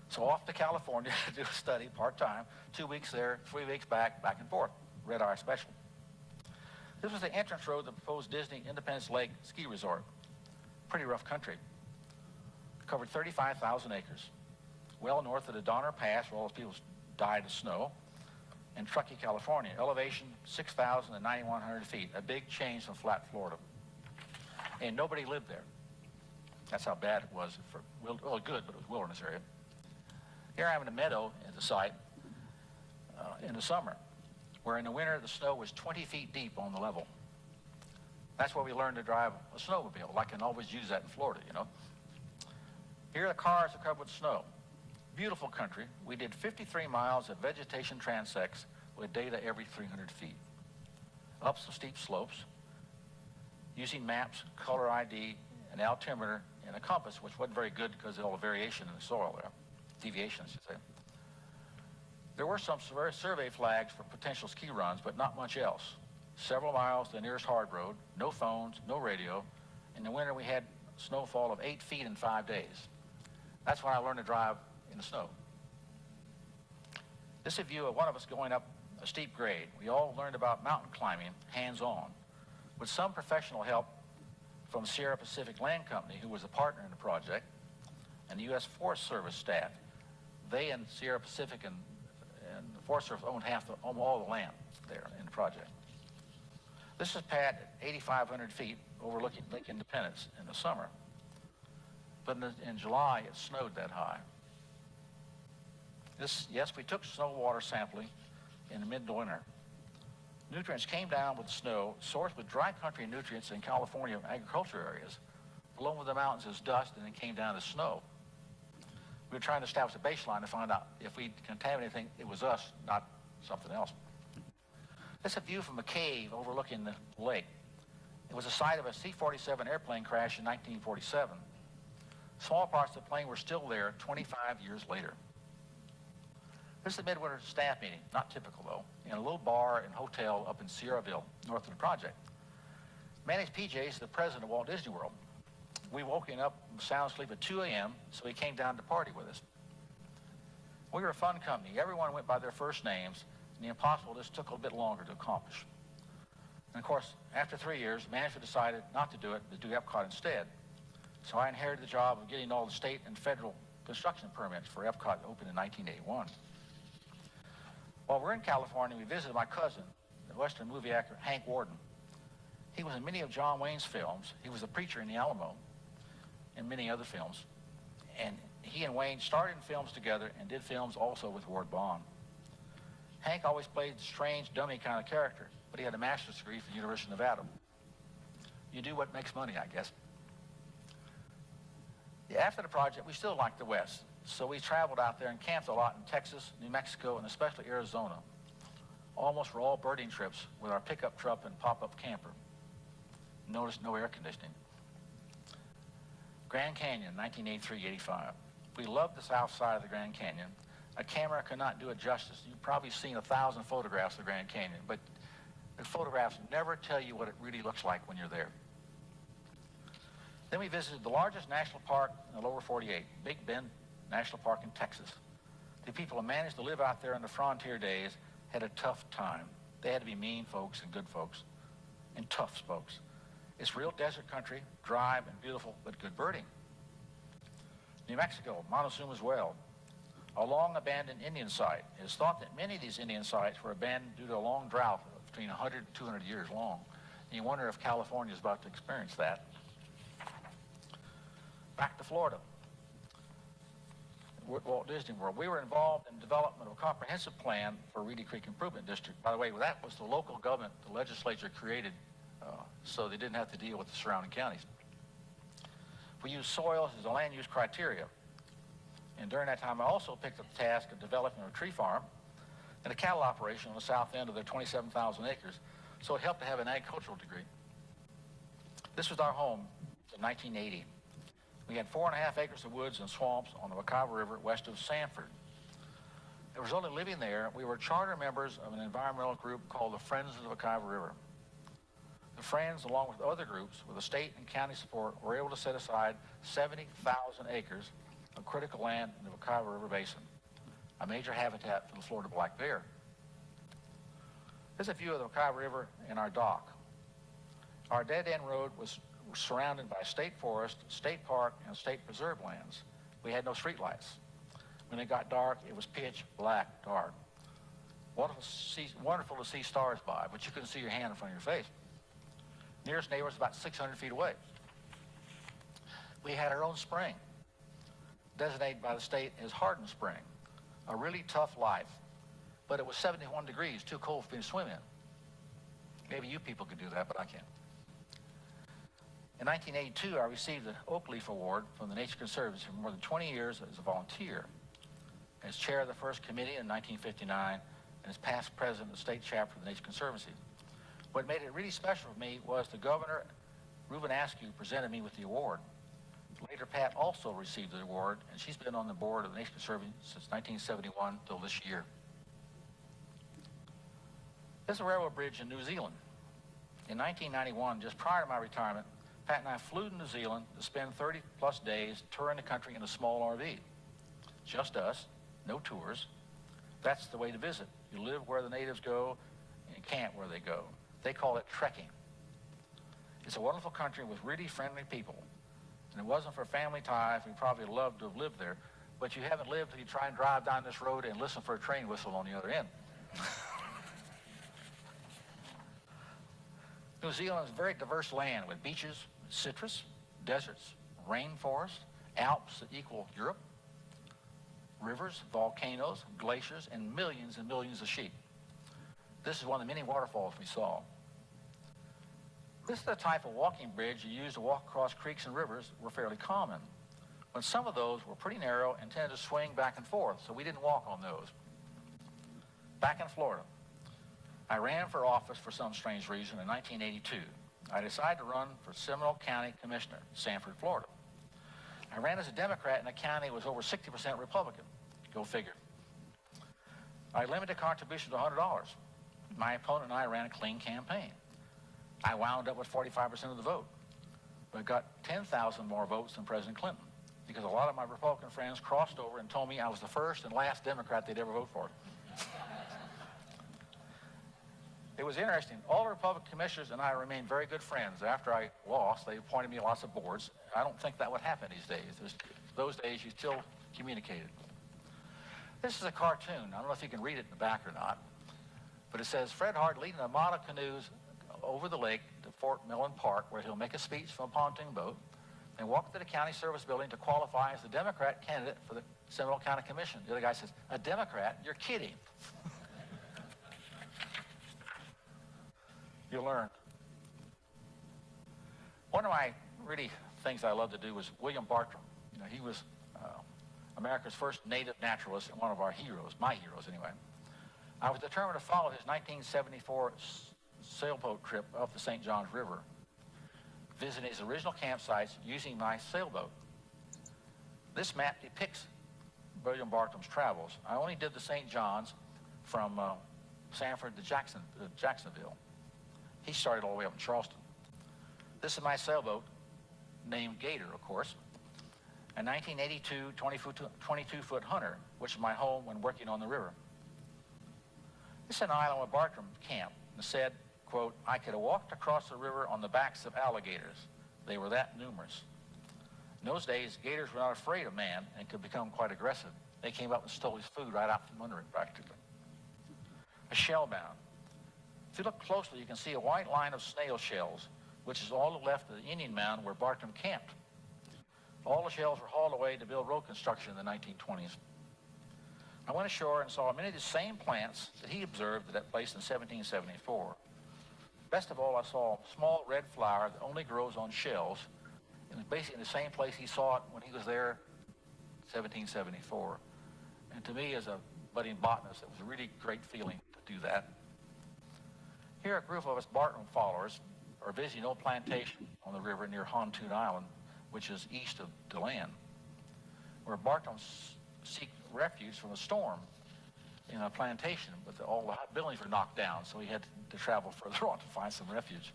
So off to California to do a study part-time, 2 weeks there, 3 weeks back and forth, red eye special. This was the entrance road to the proposed Disney Independence Lake ski resort. Pretty rough country. It covered 35,000 acres. Well north of the Donner Pass, where all those people died of snow, and Truckee, California. Elevation, 6,000 to 9,100 feet. A big change from flat Florida. And nobody lived there. That's how bad it was. Well, good, but it was wilderness area. Here I am in a meadow at the site in the summer, where in the winter the snow was 20 feet deep on the level. That's where we learned to drive a snowmobile. I can always use that in Florida, Here the cars are covered with snow. Beautiful country. We did 53 miles of vegetation transects with data every 300 feet. Up some steep slopes, using maps, color ID, an altimeter, and a compass, which wasn't very good because of all the variation in the soil there. Deviation, I should say. There were some survey flags for potential ski runs, but not much else. Several miles to the nearest hard road, no phones, no radio. In the winter, we had snowfall of 8 feet in 5 days. That's when I learned to drive in the snow. This is a view of one of us going up a steep grade. We all learned about mountain climbing hands-on, with some professional help from Sierra Pacific Land Company, who was a partner in the project, and the U.S. Forest Service staff. They and Sierra Pacific and the Forest Service owned all the land there in the project. This is Pat at 8,500 feet overlooking Lake Independence in the summer. But in July, it snowed that high. Yes, we took snow water sampling in the mid-winter. Nutrients came down with the snow, sourced with dry country nutrients in California agriculture areas. Below the mountains is dust, and it came down as snow. We were trying to establish a baseline to find out if we contaminated anything, it was us, not something else. This is a view from a cave overlooking the lake. It was the site of a C-47 airplane crash in 1947. Small parts of the plane were still there 25 years later. This is the midwinter staff meeting, not typical though, in a little bar and hotel up in Sierraville, north of the project. Manny's PJ's is the president of Walt Disney World. We woke him up sound asleep at 2 a.m., so he came down to party with us. We were a fun company. Everyone went by their first names, and the impossible just took a little bit longer to accomplish. And of course, after 3 years, management decided not to do it, but to do Epcot instead. So I inherited the job of getting all the state and federal construction permits for Epcot to open in 1981. While we're in California, we visited my cousin, the Western movie actor Hank Warden. He was in many of John Wayne's films. He was a preacher in the Alamo and many other films. And he and Wayne started in films together and did films also with Ward Bond. Hank always played a strange, dummy kind of character, but he had a master's degree from the University of Nevada. You do what makes money, I guess. After the project, we still liked the West, so we traveled out there and camped a lot in Texas, New Mexico, and especially Arizona. Almost were all birding trips with our pickup truck and pop-up camper. Notice no air conditioning. Grand Canyon, 1983-85. We loved the south side of the Grand Canyon. A camera could not do it justice. You've probably seen 1,000 photographs of the Grand Canyon, but the photographs never tell you what it really looks like when you're there. Then we visited the largest national park in the lower 48, Big Bend National Park in Texas. The people who managed to live out there in the frontier days had a tough time. They had to be mean folks and good folks, and tough folks. It's real desert country, dry and beautiful, but good birding. New Mexico, Montezuma's Well, a long abandoned Indian site. It is thought that many of these Indian sites were abandoned due to a long drought of between 100 and 200 years long. And you wonder if California is about to experience that. Back to Florida, Walt Disney World. We were involved in development of a comprehensive plan for Reedy Creek Improvement District. By the way, that was the local government the legislature created so they didn't have to deal with the surrounding counties. We used soils as a land use criteria. And during that time, I also picked up the task of developing a tree farm and a cattle operation on the south end of their 27,000 acres. So it helped to have an agricultural degree. This was our home in 1980. We had 4.5 acres of woods and swamps on the Wekiva River west of Sanford. As a result of living there, we were charter members of an environmental group called the Friends of the Wekiva River. The Friends, along with other groups with the state and county support, were able to set aside 70,000 acres of critical land in the Wekiva River Basin, a major habitat for the Florida black bear. Here's a view of the Wekiva River and our dock. Our dead-end road was surrounded by state forest, state park, and state preserve lands. We had no street lights. When it got dark, it was pitch black dark. Wonderful to see stars by, but you couldn't see your hand in front of your face. Nearest neighbor was about 600 feet away. We had our own spring, designated by the state as Harden Spring, a really tough life, but it was 71 degrees, too cold for me to swim in. Maybe you people could do that, but I can't. In 1982, I received the Oak Leaf Award from the Nature Conservancy for more than 20 years as a volunteer. As chair of the first committee in 1959, and as past president of the state chapter of the Nature Conservancy. What made it really special for me was the governor, Reuben Askew, presented me with the award. Later, Pat also received the award, and she's been on the board of the Nature Conservancy since 1971 till this year. This is a railroad bridge in New Zealand. In 1991, just prior to my retirement, Pat and I flew to New Zealand to spend 30-plus days touring the country in a small RV. Just us, no tours. That's the way to visit. You live where the natives go and camp where they go. They call it trekking. It's a wonderful country with really friendly people. And it wasn't for family ties, we probably loved to have lived there, but you haven't lived till you try and drive down this road and listen for a train whistle on the other end. New Zealand is a very diverse land with beaches, citrus, deserts, rainforests, Alps that equal Europe, rivers, volcanoes, glaciers, and millions of sheep. This is one of the many waterfalls we saw. This is the type of walking bridge you use to walk across creeks and rivers were fairly common, when some of those were pretty narrow and tended to swing back and forth, so we didn't walk on those. Back in Florida, I ran for office for some strange reason in 1982. I decided to run for Seminole County Commissioner, Sanford, Florida. I ran as a Democrat in a county that was over 60% Republican. Go figure. I limited contributions to $100. My opponent and I ran a clean campaign. I wound up with 45% of the vote, but got 10,000 more votes than President Clinton because a lot of my Republican friends crossed over and told me I was the first and last Democrat they'd ever vote for. It was interesting. All the Republican commissioners and I remained very good friends. After I lost, they appointed me lots of boards. I don't think that would happen these days. Those days, you still communicated. This is a cartoon. I don't know if you can read it in the back or not, but it says, Fred Hart leading a model canoes over the lake to Fort Millen Park, where he'll make a speech from a pontoon boat and walk to the county service building to qualify as the Democrat candidate for the Seminole County Commission. The other guy says, a Democrat? You're kidding. You learn. One of my really things I love to do was William Bartram. You know, he was America's first native naturalist and one of our heroes, my heroes anyway. I was determined to follow his 1974 sailboat trip up the St. Johns River, visiting his original campsites using my sailboat. This map depicts William Bartram's travels. I only did the St. Johns from Sanford to Jacksonville. He started all the way up in Charleston. This is my sailboat, named Gator, of course, a 1982 22-foot Hunter, which is my home when working on the river. This is an island where Bartram camped and said, quote, I could have walked across the river on the backs of alligators. They were that numerous. In those days, gators were not afraid of man and could become quite aggressive. They came up and stole his food right out from under it, practically. A shellbound. If you look closely, you can see a white line of snail shells, which is all left of the Indian mound where Bartram camped. All the shells were hauled away to build road construction in the 1920s. I went ashore and saw many of the same plants that he observed at that place in 1774. Best of all, I saw a small red flower that only grows on shells. It was basically in the same place he saw it when he was there in 1774. And to me, as a budding botanist, it was a really great feeling to do that. Here, a group of us Bartram followers are visiting an old plantation on the river near Hontoon Island, which is east of DeLand, where Bartram seek refuge from a storm in a plantation, but all the buildings were knocked down, so he had to travel further on to find some refuge.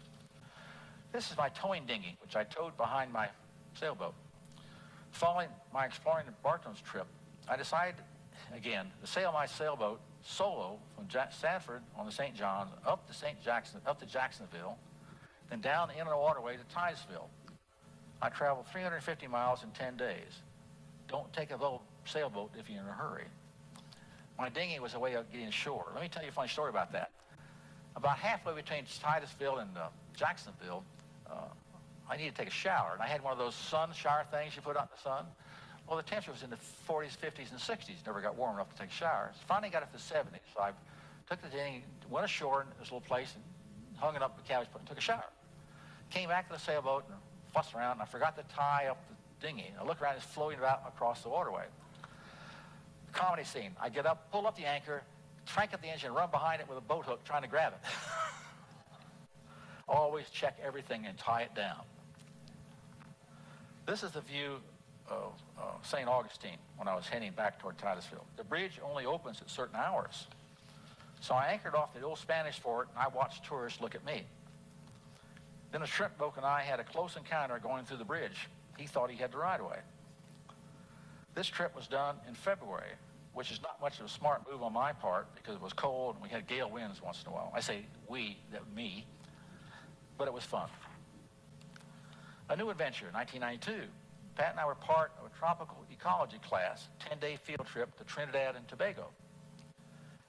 This is my towing dinghy, which I towed behind my sailboat. Following my exploring Bartram's trip, I decided, again, to sail my sailboat solo from Sanford on the St. Johns up to Jacksonville, then down the inland waterway to Titusville. I traveled 350 miles in 10 days. Don't take a little sailboat if you're in a hurry. My dinghy was a way of getting ashore. Let me tell you a funny story about that. About halfway between Titusville and Jacksonville, I needed to take a shower, and I had one of those sun shower things you put out in the sun. Well, the temperature was in the 40s, 50s, and 60s. Never got warm enough to take a shower. Finally got up to 70s, so I took the dinghy, went ashore in this little place, and hung it up in the cabin and took a shower. Came back to the sailboat and fussed around, and I forgot to tie up the dinghy. And I look around, it's floating about across the waterway. Comedy scene. I get up, pull up the anchor, crank up the engine, run behind it with a boat hook trying to grab it. Always check everything and tie it down. This is the view of St. Augustine when I was heading back toward Titusville. The bridge only opens at certain hours. So I anchored off the old Spanish fort, and I watched tourists look at me. Then a shrimp boat and I had a close encounter going through the bridge. He thought he had the right of way. This trip was done in February, which is not much of a smart move on my part because it was cold and we had gale winds once in a while. I say we, that me, but it was fun. A new adventure, 1992. Pat and I were part of a tropical ecology class, 10-day field trip to Trinidad and Tobago.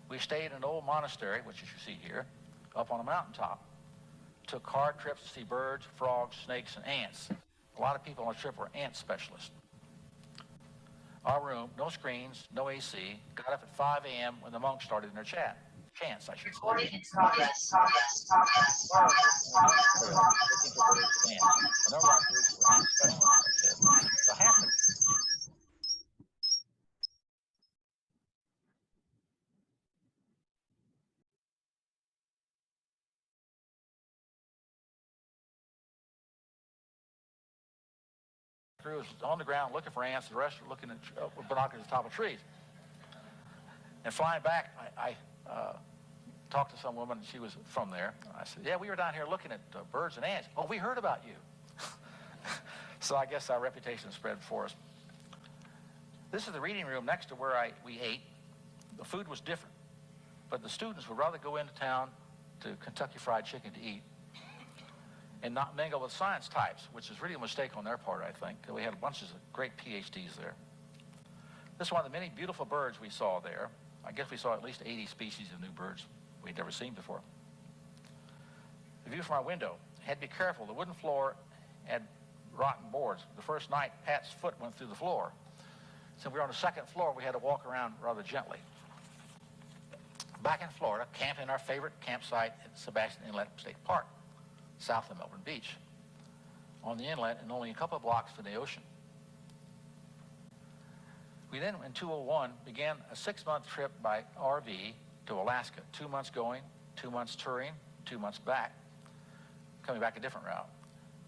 We stayed in an old monastery, which you see here, up on a mountaintop. Took car trips to see birds, frogs, snakes, and ants. A lot of people on the trip were ant specialists. Our room, no screens, no AC, got up at 5 a.m. when the monks started their chants, I should say. Recording in progress. So half the crew was on the ground looking for ants. The rest were looking at with binoculars at the top of trees. And flying back, I talked to some woman, and she was from there. I said, yeah, we were down here looking at birds and ants. Oh, we heard about you. So I guess our reputation spread for us. This is the reading room next to where we ate. The food was different, but the students would rather go into town to Kentucky Fried Chicken to eat and not mingle with science types, which is really a mistake on their part, I think. We had bunches of great PhDs there. This is one of the many beautiful birds we saw there. I guess we saw at least 80 species of new birds we'd never seen before. The view from our window. Had to be careful. The wooden floor had rotten boards. The first night, Pat's foot went through the floor. So we were on the second floor. We had to walk around rather gently. Back in Florida, camping in our favorite campsite at Sebastian Inlet State Park, south of Melbourne Beach, on the inlet and only a couple of blocks from the ocean. We then, in 2001, began a 6-month trip by RV to Alaska. 2 months going, 2 months touring, 2 months back, coming back a different route.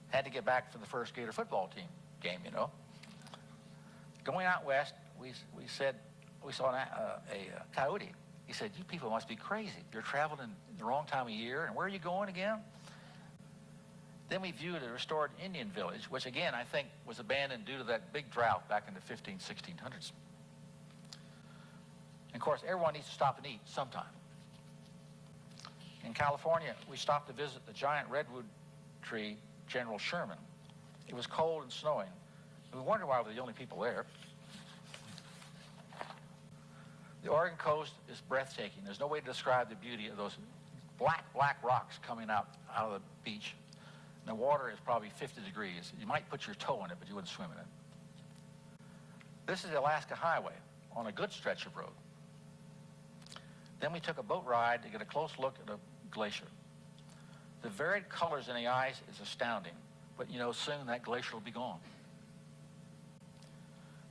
Had to get back for the first Gator football team game, you know. Going out west, we said, we saw a coyote. He said, you people must be crazy. You're traveling in the wrong time of year, and where are you going again? Then we viewed a restored Indian village, which again, I think was abandoned due to that big drought back in the 1600s. And of course, everyone needs to stop and eat sometime. In California, we stopped to visit the giant redwood tree, General Sherman. It was cold and snowing. We wondered why we were the only people there. The Oregon coast is breathtaking. There's no way to describe the beauty of those black rocks coming out of the beach. And the water is probably 50 degrees. You might put your toe in it, but you wouldn't swim in it. This is the Alaska Highway on a good stretch of road. Then we took a boat ride to get a close look at a glacier. The varied colors in the ice is astounding, but you know, soon that glacier will be gone.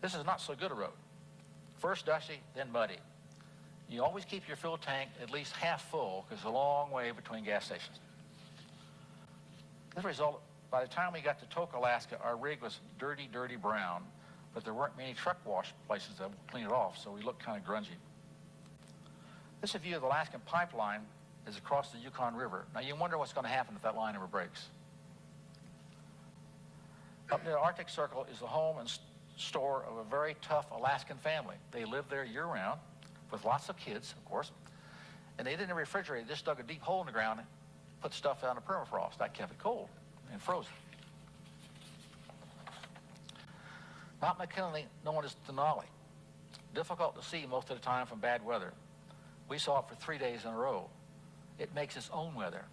This is not so good a road. First dusty, then muddy. You always keep your fuel tank at least half full because it's a long way between gas stations. As a result, by the time we got to Tok, Alaska, our rig was dirty, dirty brown, but there weren't many truck wash places that would clean it off, so we looked kind of grungy. This is a view of the Alaskan pipeline is across the Yukon River. Now you wonder what's going to happen if that line ever breaks. Up near the Arctic Circle is the home and store of a very tough Alaskan family. They live there year-round with lots of kids, of course, and they didn't refrigerate. They just dug a deep hole in the ground and put stuff down in permafrost. That kept it cold and frozen. Mount McKinley, known as Denali. Difficult to see most of the time from bad weather. We saw it for 3 days in a row. It makes its own weather.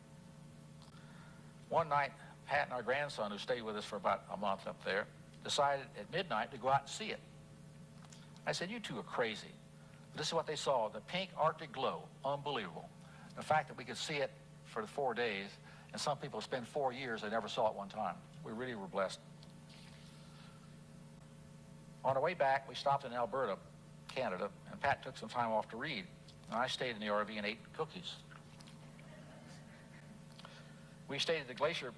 One night, Pat and our grandson, who stayed with us for about a month up there, decided at midnight to go out and see it. I said, you two are crazy. This is what they saw, the pink Arctic glow, unbelievable. The fact that we could see it for 4 days, and some people spend 4 years, they never saw it one time. We really were blessed. On our way back, we stopped in Alberta, Canada, and Pat took some time off to read. And I stayed in the RV and ate cookies. We stayed at the glacier,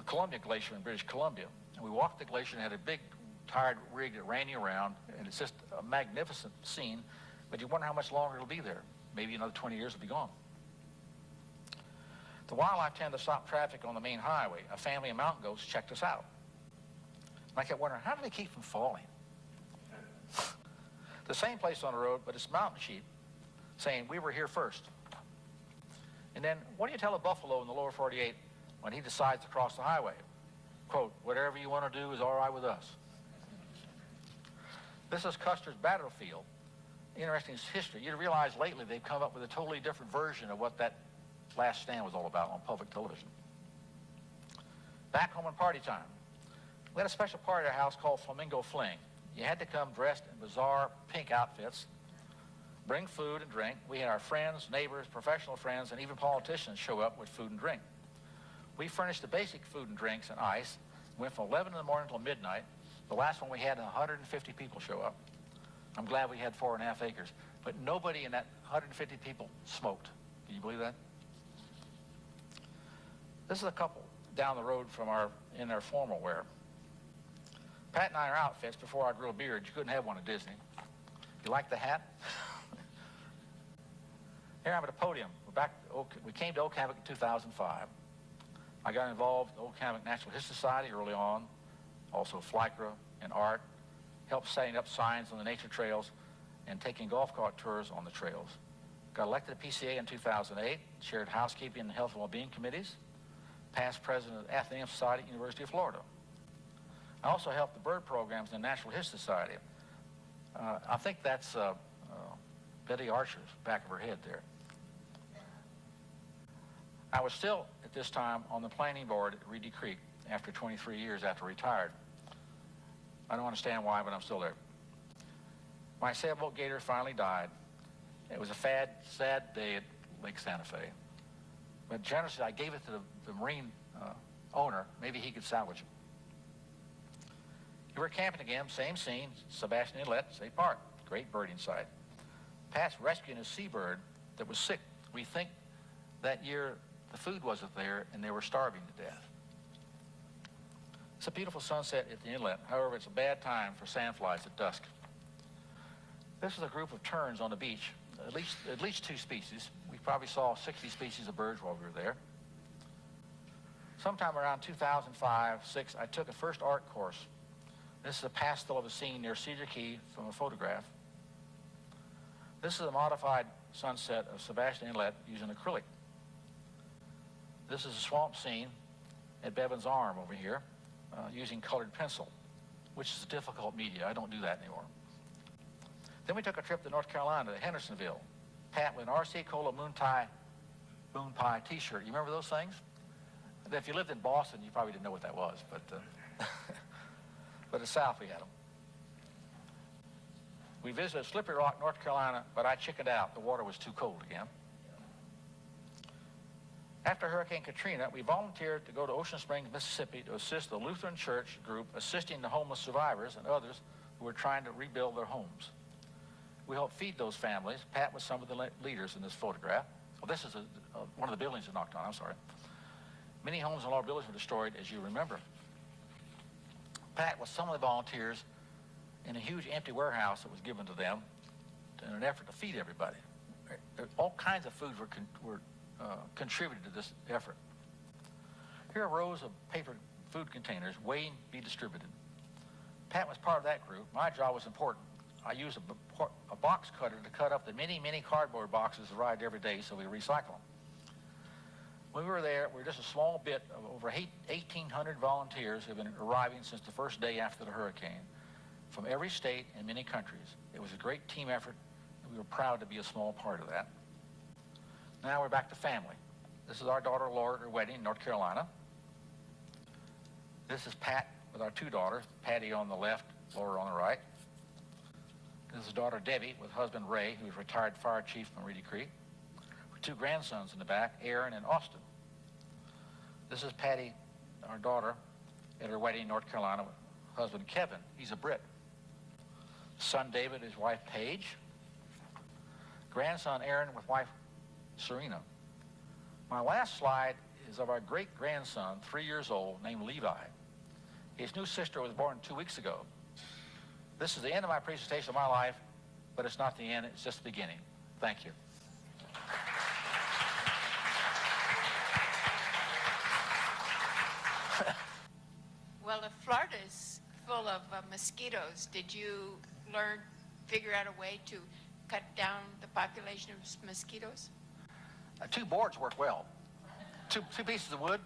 Columbia Glacier in British Columbia. And we walked the glacier and had a big, tired rig that ran you around. And it's just a magnificent scene, but you wonder how much longer it'll be there. maybe another 20 years will be gone. The wildlife tended to stop traffic on the main highway. A family of mountain goats checked us out. And I kept wondering, how do they keep from falling? The same place on the road, but it's mountain sheep saying, we were here first. And then, what do you tell a buffalo in the lower 48 when he decides to cross the highway? Quote, whatever you want to do is all right with us. This is Custer's battlefield. Interesting history. You'd realize lately they've come up with a totally different version of what that last stand was all about on public television. Back home in party time. We had a special party at our house called Flamingo Fling. You had to come dressed in bizarre pink outfits, bring food and drink. We had our friends, neighbors, professional friends, and even politicians show up with food and drink. We furnished the basic food and drinks and ice. Went from 11 in the morning until midnight. The last one we had 150 people show up. I'm glad we had 4.5 acres. But nobody in that 150 people smoked. Can you believe that? This is a couple down the road from in their formal wear. Pat and I are outfits before I grew a beard. You couldn't have one at Disney. You like the hat? Here I'm at a podium. We came to Oak-Hammock in 2005. I got involved in Oak-Hammock Natural History Society early on, also FLICRA and art, helped setting up signs on the nature trails and taking golf cart tours on the trails. Got elected to PCA in 2008, chaired housekeeping and health and well-being committees, past president of the Athenaeum Society at the University of Florida. I also helped the bird programs in the Natural History Society. I think that's Betty Archer's back of her head there. I was still, at this time, on the planning board at Reedy Creek after 23 years after retired. I don't understand why, but I'm still there. My sailboat Gator finally died. It was a sad day at Lake Santa Fe. But generously, I gave it to the marine owner. Maybe he could salvage it. We're camping again, same scene, Sebastian Inlet, State Park. Great birding site. Pat's rescuing a seabird that was sick. We think that year the food wasn't there and they were starving to death. It's a beautiful sunset at the inlet. However, it's a bad time for sandflies at dusk. This is a group of terns on the beach, at least 2 species. We probably saw 60 species of birds while we were there. Sometime around 2005-06, I took a first art course. This is a pastel of a scene near Cedar Key from a photograph. This is a modified sunset of Sebastian Inlet using acrylic. This is a swamp scene at Bevan's Arm over here using colored pencil, which is a difficult media. I don't do that anymore. Then we took a trip to North Carolina, to Hendersonville. Pat with an RC Cola moon pie t-shirt. You remember those things? If you lived in Boston, you probably didn't know what that was, but but in the South we had them. We visited Slippery Rock, North Carolina, but I chickened out. The water was too cold again. After Hurricane Katrina, we volunteered to go to Ocean Springs, Mississippi to assist the Lutheran Church group assisting the homeless survivors and others who were trying to rebuild their homes. We helped feed those families. Pat was some of the leaders in this photograph. Well, this is one of the buildings that knocked on, I'm sorry. Many homes and large buildings were destroyed, as you remember. Pat was some of the volunteers in a huge empty warehouse that was given to them in an effort to feed everybody. All kinds of foods were contributed to this effort. Here are rows of paper food containers waiting to be distributed. Pat was part of that group. My job was important. I used a box cutter to cut up the many, many cardboard boxes that arrived every day so we recycle them. When we were there, we were just a small bit of over 1,800 volunteers who have been arriving since the first day after the hurricane from every state and many countries. It was a great team effort, and we were proud to be a small part of that. Now we're back to family. This is our daughter Laura at her wedding in North Carolina. This is Pat with our 2 daughters, Patty on the left, Laura on the right. This is daughter Debbie with husband Ray, who is retired fire chief from Reedy Creek. 2 grandsons in the back, Aaron and Austin. This is Patty, our daughter, at her wedding in North Carolina with husband Kevin. He's a Brit. Son David, his wife Paige. Grandson Aaron with wife Serena. My last slide is of our great-grandson, 3 years old, named Levi. His new sister was born 2 weeks ago. This is the end of my presentation of my life, but it's not the end, it's just the beginning. Thank you. mosquitoes, did you figure out a way to cut down the population of mosquitoes? Two boards work well. Two pieces of wood.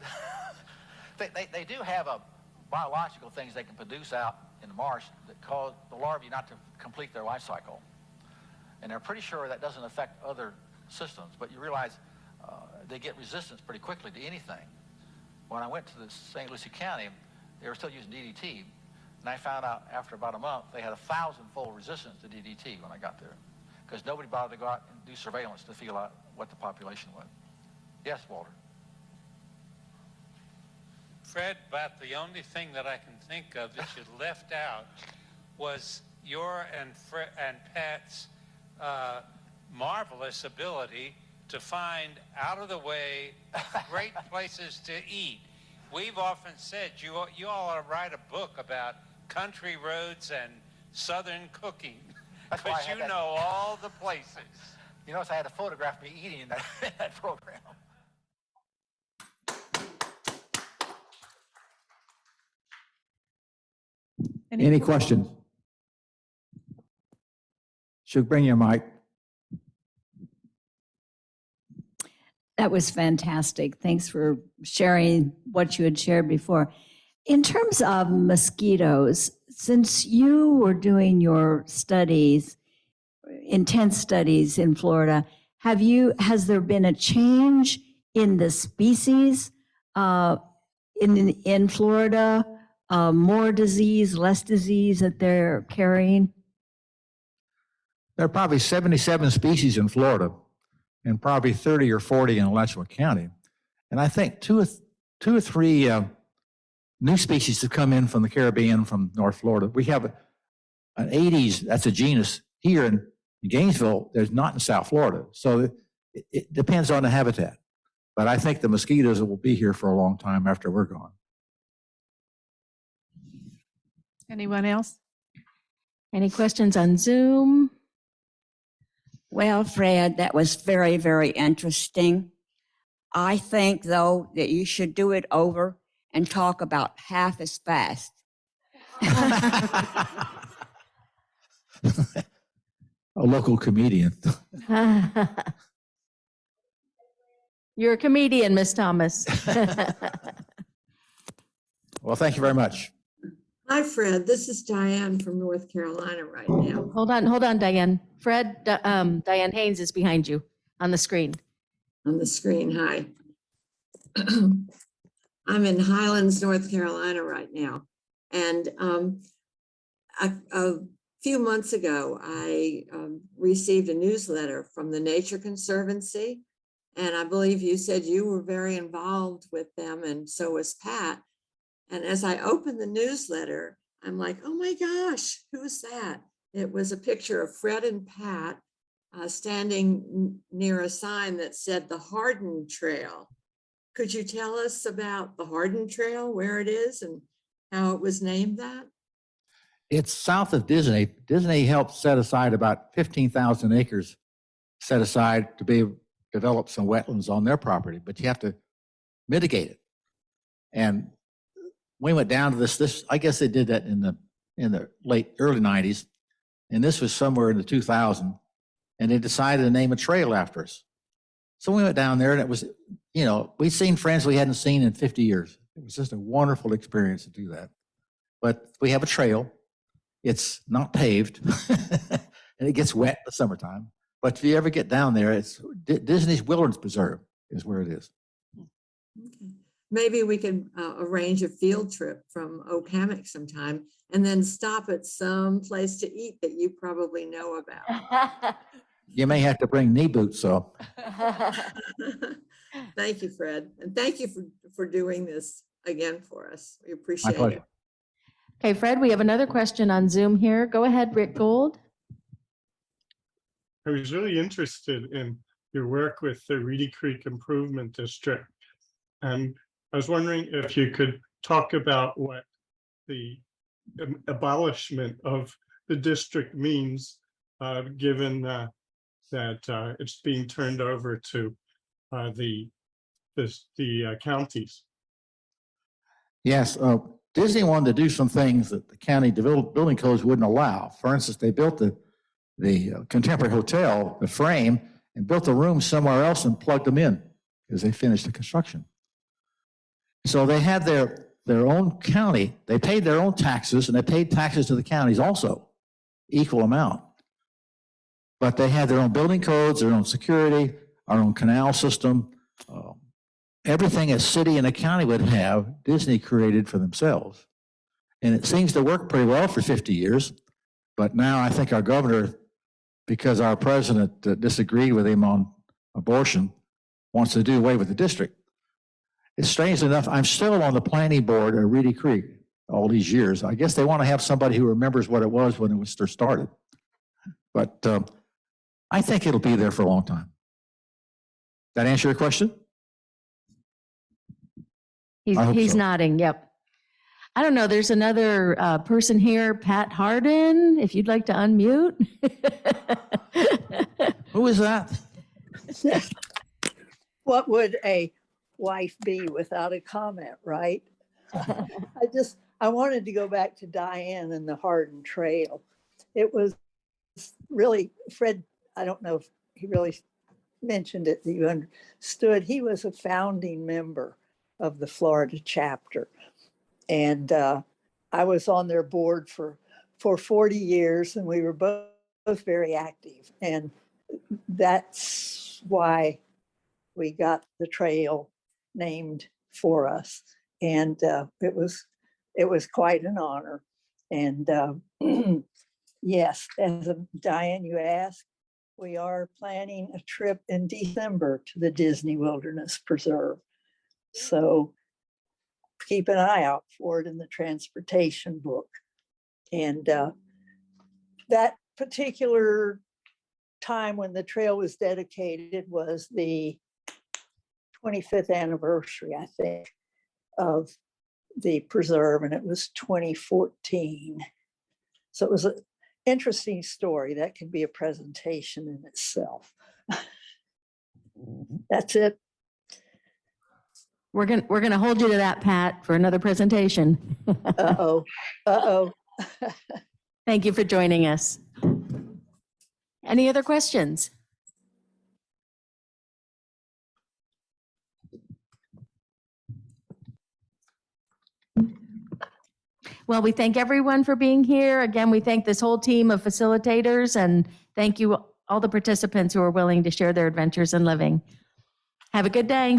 They do have biological things they can produce out in the marsh that cause the larvae not to complete their life cycle. And they're pretty sure that doesn't affect other systems, but you realize they get resistance pretty quickly to anything. When I went to the St. Lucie County, they were still using DDT, and I found out after about a month they had 1,000-fold resistance to DDT when I got there, because nobody bothered to go out and do surveillance to feel out what the population was. Yes, Walter? Fred, about the only thing that I can think of that you left out was your and Pat's marvelous ability to find out-of-the-way great places to eat. We've often said you all ought to write a book about country roads and southern cooking, because you know all the places. You notice I had to photograph me eating in that program. Any questions? Should bring your mic. That was fantastic. Thanks for sharing what you had shared before. In terms of mosquitoes, since you were doing your studies, intense studies in Florida, has there been a change in the species in Florida? More disease, less disease that they're carrying? There are probably 77 species in Florida and probably 30 or 40 in Alachua County. And I think two or three new species have come in from the Caribbean, from North Florida. We have an Aedes, that's a genus here in Gainesville. There's not in South Florida. So it depends on the habitat. But I think the mosquitoes will be here for a long time after we're gone. Anyone else? Any questions on Zoom? Well, Fred, that was very, very interesting. I think, though, that you should do it over and talk about half as fast. A local comedian. You're a comedian, Miss Thomas. Well, thank you very much. Hi, Fred. This is Diane from North Carolina right now. Hold on, Diane. Fred, Diane Haynes is behind you on the screen. On the screen, hi. I'm in Highlands, North Carolina right now. And a few months ago, I received a newsletter from the Nature Conservancy. And I believe you said you were very involved with them, and so was Pat. And as I opened the newsletter, I'm like, oh my gosh, who's that? It was a picture of Fred and Pat standing near a sign that said the Harden Trail. Could you tell us about the Harden Trail, where it is and how it was named that? It's south of Disney. Disney helped set aside about 15,000 acres set aside to develop some wetlands on their property, but you have to mitigate it. And we went down to this, I guess they did that in the early 90s. And this was somewhere in the 2000s. And they decided to name a trail after us. So we went down there, and it was, we'd seen friends we hadn't seen in 50 years. It was just a wonderful experience to do that. But we have a trail. It's not paved, and it gets wet in the summertime. But if you ever get down there, it's Disney's Wilderness Preserve is where it is. Okay. Maybe we could arrange a field trip from Oak Hammock sometime and then stop at some place to eat that you probably know about. You may have to bring knee boots, so. Thank you, Fred. And thank you for doing this again for us. We My appreciate pleasure. it. Okay, Fred, we have another question on Zoom here. Go ahead, Rick Gold. I was really interested in your work with the Reedy Creek Improvement District. And I was wondering if you could talk about what the abolishment of the district means, given that it's being turned over to the counties. Yes, Disney wanted to do some things that the county building codes wouldn't allow. For instance, they built the Contemporary Hotel, the frame, and built a room somewhere else and plugged them in because they finished the construction. So they had their own county. They paid their own taxes, and they paid taxes to the counties also, equal amount. But they had their own building codes, their own security, our own canal system. Everything a city and a county would have, Disney created for themselves. And it seems to work pretty well for 50 years. But now I think our governor, because our president disagreed with him on abortion, wants to do away with the district. It's strange enough, I'm still on the planning board at Reedy Creek all these years. I guess they want to have somebody who remembers what it was when it was started. But I think it'll be there for a long time. That answer your question? I hope He's so. nodding, yep. I don't know, there's another person here, Pat Harden, if you'd like to unmute. Who is that? What would a wife be without a comment, right? I wanted to go back to Diane and the Harden Trail. It was really, Fred, I don't know if he really mentioned it, that you understood. He was a founding member of the Florida chapter. And I was on their board for 40 years, and we were both very active. And that's why we got the trail named for us. And it was quite an honor. And yes, as Diane, you asked, we are planning a trip in December to the Disney Wilderness Preserve. So keep an eye out for it in the transportation book. And that particular time when the trail was dedicated was the 25th anniversary, I think, of the preserve, and it was 2014. So it was an interesting story. That could be a presentation in itself. That's it. We're gonna hold you to that, Pat, for another presentation. Uh-oh. Thank you for joining us. Any other questions? Well, we thank everyone for being here. Again, we thank this whole team of facilitators, and thank you all the participants who are willing to share their adventures in living. Have a good day.